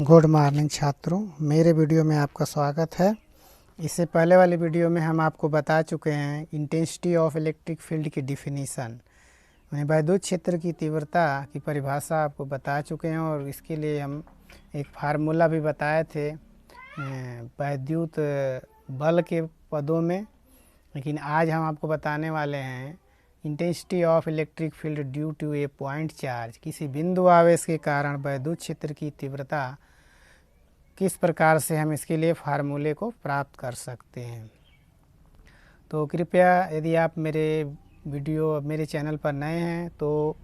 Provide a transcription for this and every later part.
Good morning छात्रों, मेरे video में आपका स्वागत है। इससे पहले वाले वीडियो में हम आपको बता चुके हैं इंटेंसिटी ऑफ इलेक्ट्रिक फील्ड की डिफिनीसन, यानी वैद्युत क्षेत्र की तीव्रता की परिभाषा आपको बता चुके हैं और इसके लिए हम एक फार्मूला भी बताए थे वैद्युत बल के पदों में। लेकिन आज हम आपको बताने वाले हैं intensity of electric field due to a point charge, किसी बिंदु आवेश के कारण वैद्युत क्षेत्र की तीव्रता किस प्रकार से हम इसके लिए फार्मूले को प्राप्त कर सकते हैं। तो कृपया यदि आप मेरे चैनल पर नए हैं तो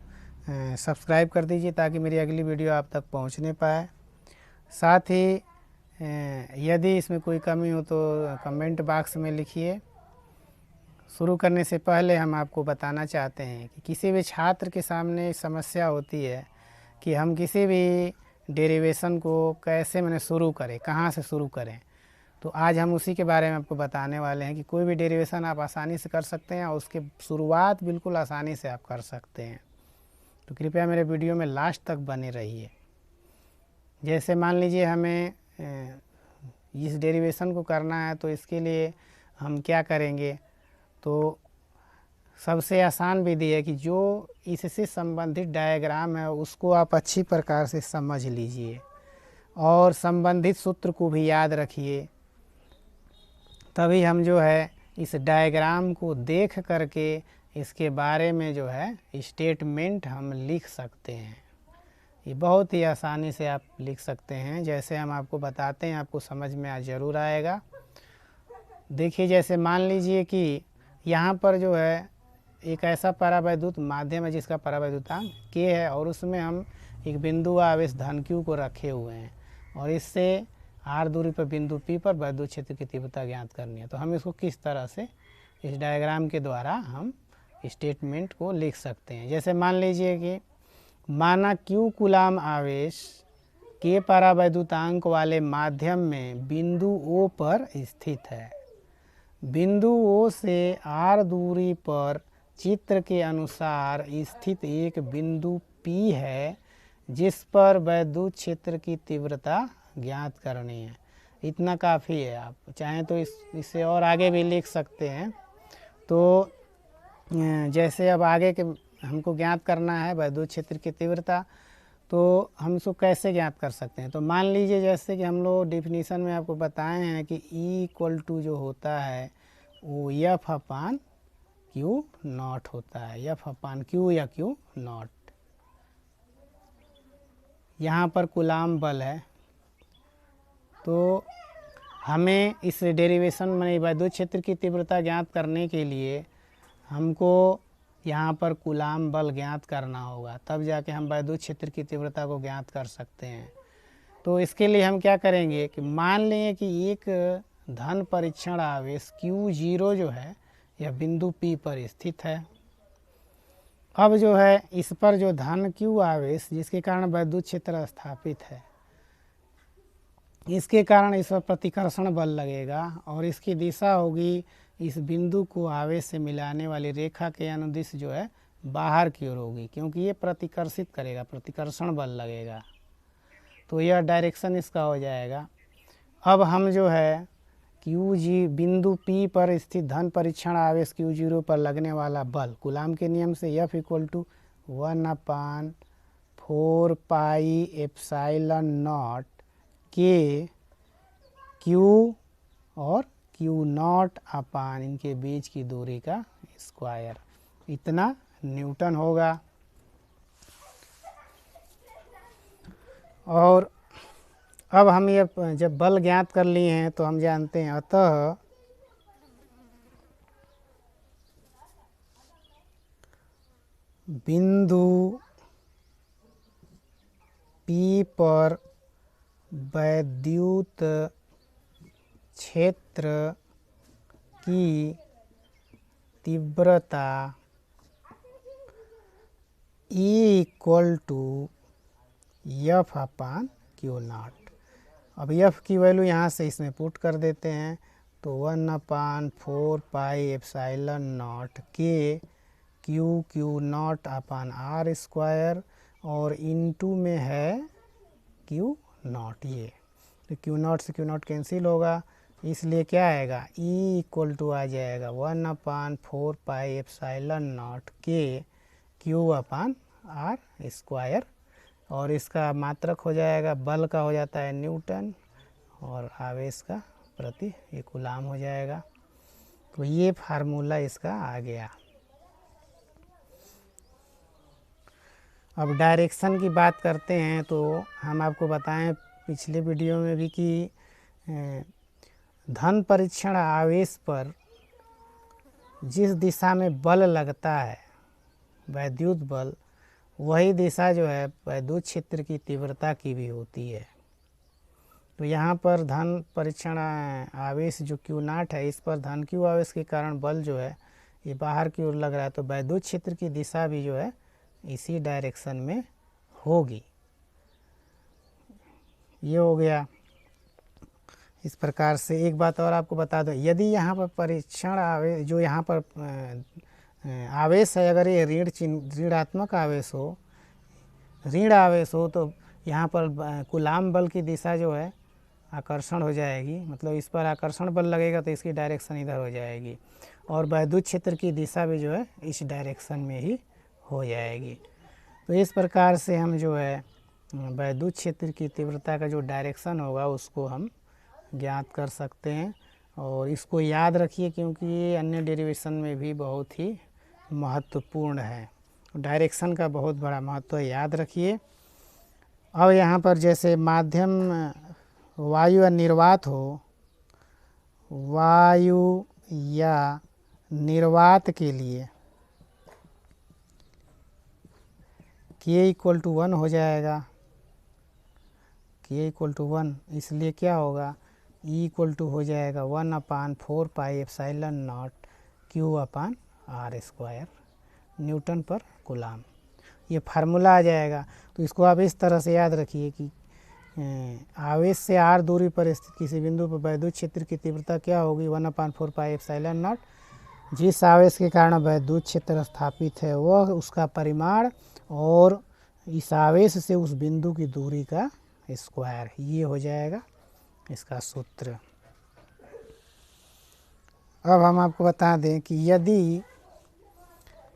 सब्सक्राइब कर दीजिए ताकि मेरी अगली वीडियो आप तक पहुंचने पाए। साथ ही यदि इसमें कोई कमी हो तो कमेंट बॉक्स में लिखिए। शुरू करने से पहले हम आपको बताना चाहते हैं कि किसी भी छात्र के सामने समस्या होती है कि हम किसी भी डेरिवेशन को कैसे शुरू करें, कहाँ से शुरू करें। तो आज हम उसी के बारे में आपको बताने वाले हैं कि कोई भी डेरिवेशन आप आसानी से कर सकते हैं और उसकी शुरुआत बिल्कुल आसानी से आप कर सकते हैं। तो कृपया मेरे वीडियो में लास्ट तक बने रहिए। जैसे मान लीजिए हमें इस डेरिवेशन को करना है, तो इसके लिए हम क्या करेंगे। तो सबसे आसान विधि है कि जो इससे संबंधित डायग्राम है उसको आप अच्छी प्रकार से समझ लीजिए और संबंधित सूत्र को भी याद रखिए, तभी हम इस डायग्राम को देख करके इसके बारे में स्टेटमेंट हम लिख सकते हैं। ये बहुत ही आसानी से आप लिख सकते हैं। जैसे हम आपको बताते हैं आपको समझ में ज़रूर आएगा। देखिए, जैसे मान लीजिए कि यहाँ पर एक ऐसा परावैद्युत माध्यम है जिसका परावैद्युतांक K है और उसमें हम एक बिंदु आवेश धन Q को रखे हुए हैं और इससे r दूरी पर बिंदु P पर वैद्युत क्षेत्र की तीव्रता ज्ञात करनी है। तो हम इसको किस तरह से इस डायग्राम के द्वारा हम स्टेटमेंट को लिख सकते हैं। जैसे मान लीजिए कि माना Q कूलाम आवेश K परावैद्युतांक वाले माध्यम में बिंदु O पर स्थित है। बिंदु O से r दूरी पर चित्र के अनुसार स्थित एक बिंदु P है जिस पर वैद्युत क्षेत्र की तीव्रता ज्ञात करनी है। इतना काफ़ी है। आप चाहें तो इससे और आगे भी लिख सकते हैं। तो जैसे अब आगे के हमको ज्ञात करना है वैद्युत क्षेत्र की तीव्रता, तो हम इसको कैसे ज्ञात कर सकते हैं। तो मान लीजिए जैसे कि हम लोग डिफिनीसन में आपको बताए हैं कि E इक्वल टू जो होता है वो F अपान Q नॉट होता है। F अपान Q या Q नॉट। यहाँ पर कूलाम बल है, तो हमें इस डेरिवेशन में वैद्युत क्षेत्र की तीव्रता ज्ञात करने के लिए हमको यहाँ पर कूलाम बल ज्ञात करना होगा, तब जाके हम वैद्युत क्षेत्र की तीव्रता को ज्ञात कर सकते हैं। तो इसके लिए हम क्या करेंगे कि मान लें कि एक धन परीक्षण आवेश Q0 जो है यह बिंदु P पर स्थित है। अब इस पर जो धन Q आवेश जिसके कारण वैद्युत क्षेत्र स्थापित है, इसके कारण इस पर प्रतिकर्षण बल लगेगा और इसकी दिशा होगी इस बिंदु को आवेश से मिलाने वाली रेखा के अनुदिश बाहर की ओर होगी, क्योंकि ये प्रतिकर्षित करेगा, प्रतिकर्षण बल लगेगा। तो यह डायरेक्शन इसका हो जाएगा। अब हम बिंदु P पर स्थित धन परीक्षण आवेश Q0 पर लगने वाला बल कूलाम के नियम से F equal to 1/4 pi epsilon naught K Q और Q नॉट अपान इनके बीच की दूरी का स्क्वायर, इतना न्यूटन होगा। और अब हम ये जब बल ज्ञात कर लिए हैं तो हम जानते हैं अतः बिंदु P पर वैद्युत क्षेत्र की तीव्रता E equal to F upon Q naught. अब F की वैल्यू यहाँ से इसमें पुट कर देते हैं, तो 1/4 pi epsilon naught K Q naught upon R square और इनटू में है Q नॉट, ये तो क्यू नॉट से क्यू नॉट कैंसिल होगा, इसलिए क्या आएगा ई इक्वल टू आ जाएगा 1/4πε0 के क्यू अपान आर स्क्वायर, और इसका मात्रक हो जाएगा, बल का हो जाता है न्यूटन और आवेश का प्रति ये कूलाम हो जाएगा। तो ये फार्मूला इसका आ गया। अब डायरेक्शन की बात करते हैं तो हम आपको बताएं पिछले वीडियो में भी कि धन परीक्षण आवेश पर जिस दिशा में बल लगता है वैद्युत बल, वही दिशा जो है वैद्युत क्षेत्र की तीव्रता की भी होती है। तो यहाँ पर धन परीक्षण आवेश जो क्यू नॉट है, इस पर धन क्यू आवेश के कारण बल जो है ये बाहर की ओर लग रहा है, तो वैद्युत क्षेत्र की दिशा भी जो है इसी डायरेक्शन में होगी। ये हो गया। इस प्रकार से एक बात और आपको बता दो, यदि यहाँ पर परीक्षण आवेश जो यहाँ पर आवेश है, अगर ये ऋणात्मक आवेश हो, ऋण आवेश हो, तो यहाँ पर कूलाम बल की दिशा जो है आकर्षण हो जाएगी, मतलब इस पर आकर्षण बल लगेगा तो इसकी डायरेक्शन इधर हो जाएगी, और वैद्युत क्षेत्र की दिशा भी जो है इस डायरेक्शन में ही हो जाएगी। तो इस प्रकार से हम जो है वैद्युत क्षेत्र की तीव्रता का जो डायरेक्शन होगा उसको हम ज्ञात कर सकते हैं, और इसको याद रखिए क्योंकि ये अन्य डेरिवेशन में भी बहुत ही महत्वपूर्ण है। डायरेक्शन का बहुत बड़ा महत्व है, याद रखिए। अब यहाँ पर जैसे माध्यम वायु या निर्वात हो, वायु या निर्वात के लिए k इक्वल टू 1 हो जाएगा, k इक्वल टू 1, इसलिए क्या होगा E इक्वल टू हो जाएगा 1/4πε0 Q upon R square newton per coulomb. ये फार्मूला आ जाएगा। तो इसको आप इस तरह से याद रखिए कि आवेश से r दूरी पर स्थित किसी बिंदु पर वैद्युत क्षेत्र की तीव्रता क्या होगी 1/4πε0। जिस आवेश के कारण वैद्युत क्षेत्र स्थापित है वह उसका परिमाण और इस आवेश से उस बिंदु की दूरी का स्क्वायर, ये हो जाएगा इसका सूत्र। अब हम आपको बता दें कि यदि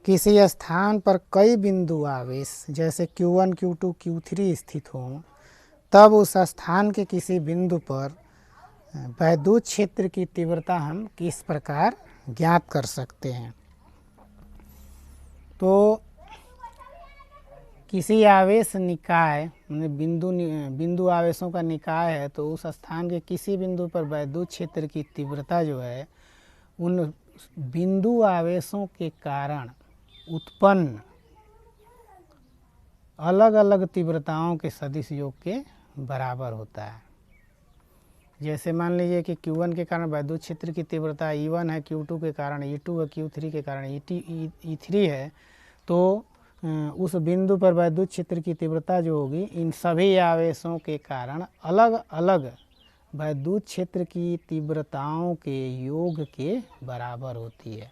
किसी स्थान पर कई बिंदु आवेश जैसे Q1, Q2, Q3 स्थित हों, तब उस स्थान के किसी बिंदु पर वैद्युत क्षेत्र की तीव्रता हम किस प्रकार ज्ञात कर सकते हैं। तो किसी आवेश निकाय बिंदु आवेशों का निकाय है, तो उस स्थान के किसी बिंदु पर वैद्युत क्षेत्र की तीव्रता जो है उन बिंदु आवेशों के कारण उत्पन्न अलग अलग तीव्रताओं के सदिश योग के बराबर होता है। जैसे मान लीजिए कि Q1 के कारण वैद्युत क्षेत्र की तीव्रता E1 है, Q2 के कारण E2 है, Q3 के कारण E3 है, तो उस बिंदु पर वैद्युत क्षेत्र की तीव्रता जो होगी इन सभी आवेशों के कारण अलग अलग वैद्युत क्षेत्र की तीव्रताओं के योग के बराबर होती है,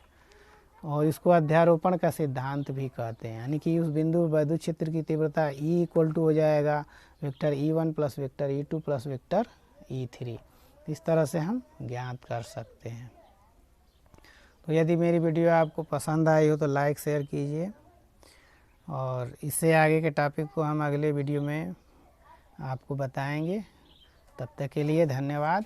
और इसको अध्यारोपण का सिद्धांत भी कहते हैं। यानी कि उस बिंदु पर वैद्युत क्षेत्र की तीव्रता E इक्वल टू हो जाएगा vector E1 plus vector E2 plus vector E3। इस तरह से हम ज्ञात कर सकते हैं। तो यदि मेरी वीडियो आपको पसंद आई हो तो लाइक शेयर कीजिए, और इससे आगे के टॉपिक को हम अगले वीडियो में आपको बताएंगे। तब तक के लिए धन्यवाद।